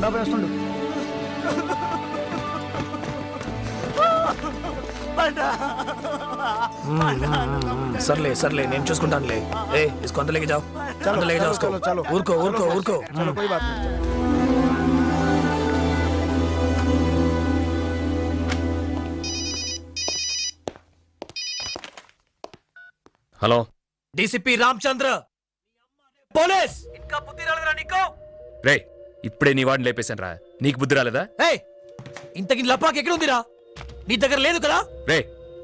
బండా వేస్తుండు. సర్లే సర్లే నేను చూసుకుంటానులే. ఏ इसको अंदर लेके जाओ, अंदर लेके जाओ उसको. चलो ఊరుకో ఊరుకో ఊరుకో. चलो कोई बात नहीं. Hello DCP Ramachandra police. ఇంకా బుద్ధి రాలేదురా నీకు? రే ఇప్పుడే నీ వాడిని లేపేశాను రా, నీకు బుద్ధి రాలేదా? ఏయ్ ఇంతకి లపాకి ఎక్కడ ఉందిరా? నీ దగ్గర లేదు కదా? రే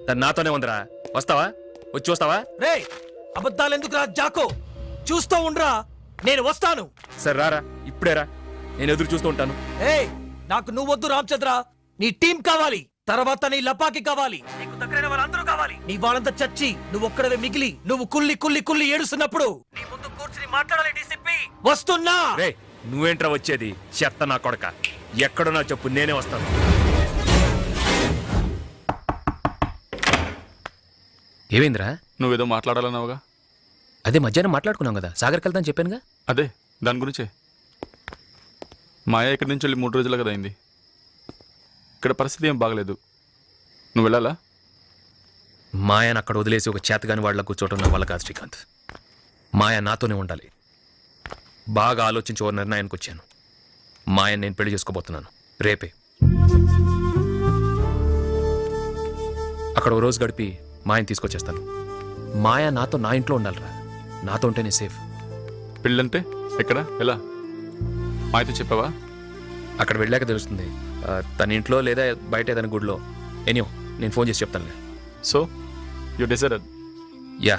తను నాతోనే ఉందిరా, వస్తావా? వచ్చి చూస్తావా? రే అబద్ధాలు ఎందుకురా జాకో? చూస్తూ ఉండ్రా, నేను వస్తాను. సరే రారా, ఇప్పుడే రా, నేను ఎదురు చూస్తూ ఉంటాను. ఏయ్ నాకు నువ్వొద్దు రామచంద్ర, నీ టీం కావాలి. తర్వాత నీ లపాకి కావాలి. నీకు దగ్గరైన వాళ్ళందరూ కావాలి. నీ వాళ్ళంతా చచ్చి నువ్వు ఒక్కడవే మిగిలి నువ్వు కుల్లి కుల్లి కుల్లి ఏడుస్తున్నప్పుడు నీ ముందు కూర్చుని మాట్లాడాలి డీసీపీ. వస్తున్నా. రే నువ్వేంట్రా వచ్చేది? చెత్త నా కొడక, ఎక్కడున్నా చెప్పు, నేనే వస్తాను. ఏమైందిరా? నువ్వేదో మాట్లాడాలన్నావుగా? అదే మధ్యాహ్నం మాట్లాడుకున్నాం కదా, సాగర్కి వెళ్తాను చెప్పానుగా. అదే దాని గురించే. మాయ ఇక్కడి నుంచి వెళ్ళి 3 రోజులు కదా అయింది. ఇక్కడ పరిస్థితి ఏం బాగలేదు. నువ్వు వెళ్ళాలా? మాయను అక్కడ వదిలేసి ఒక చేతగాని వాళ్ళ కూర్చోవటం నా వల్ల కాదు శ్రీకాంత్. మాయ నాతోనే ఉండాలి. బాగా ఆలోచించి ఓ నిర్ణయానికి వచ్చాను. మాయను నేను పెళ్లి చేసుకోబోతున్నాను రేపే. అక్కడ ఓ రోజు గడిపి మాయను తీసుకొచ్చేస్తాను. మాయ నాతో నా ఇంట్లో ఉండాలిరా, నాతో ఉంటేనే సేఫ్. పెళ్ళంటే ఎక్కడ, ఎలా? మాయతో చెప్పావా? అక్కడ వెళ్ళాక తెలుస్తుంది. తన ఇంట్లో లేదా బయట ఏదైనా గుడిలో. ఎనియో నేను ఫోన్ చేసి చెప్తానులే. So you decided? Yeah,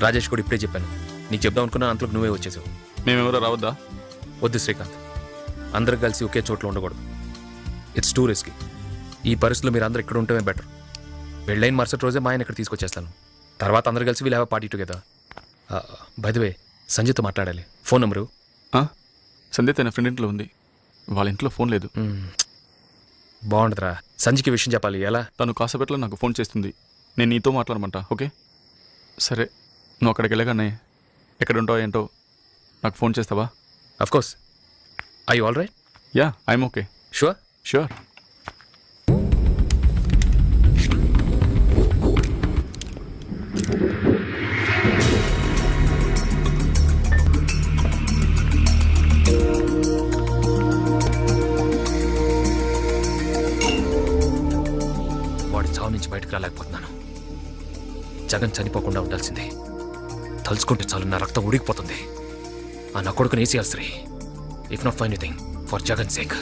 Rajesh కూడా ఇప్పుడే చెప్పాను. నీకు చెప్దాం అనుకున్నా, అంతలోకి నువ్వే వచ్చేసావు. మేమెవరో రావద్దా? వద్దు శ్రీకాంత్, అందరూ కలిసి ఒకే చోట్ల ఉండకూడదు. It's two risky. ఈ పరిస్థితుల్లో మీరు అందరూ ఇక్కడ ఉంటమే బెటర్. పెళ్ళైన మరుసటి రోజే మా ఆయన ఇక్కడ తీసుకొచ్చేస్తాను. తర్వాత అందరూ కలిసి వీళ్ళు have party together. By the way సంజయ్తో మాట్లాడాలి. Phone number? సంధ్య తన ఫ్రెండ్ ఇంట్లో ఉంది. వాళ్ళ ఇంట్లో ఫోన్ లేదు. బాగుండదురా, సంజయ్కి విషయం చెప్పాలి. ఎలా? తను కాసేపట్లో నాకు ఫోన్ చేస్తుంది. నేను నీతో మాట్లాడమంటా. ఓకే సరే, నువ్వు అక్కడికి వెళ్ళగానే ఎక్కడ ఉంటావు ఏంటో నాకు ఫోన్ చేస్తావా? Of course. I all right? Yeah I'm okay. Sure? Sure. వాడి చావు నుంచి బయటకు రాలేకపోతున్నాను. జగన్ చనిపోకుండా ఉండాల్సిందే. తలుచుకుంటే చాలు నా రక్తం ఉడికిపోతుంది. ఆ నా కొడుకుని ఏసీ శ్రీ. If not for anything, for Jagan sake.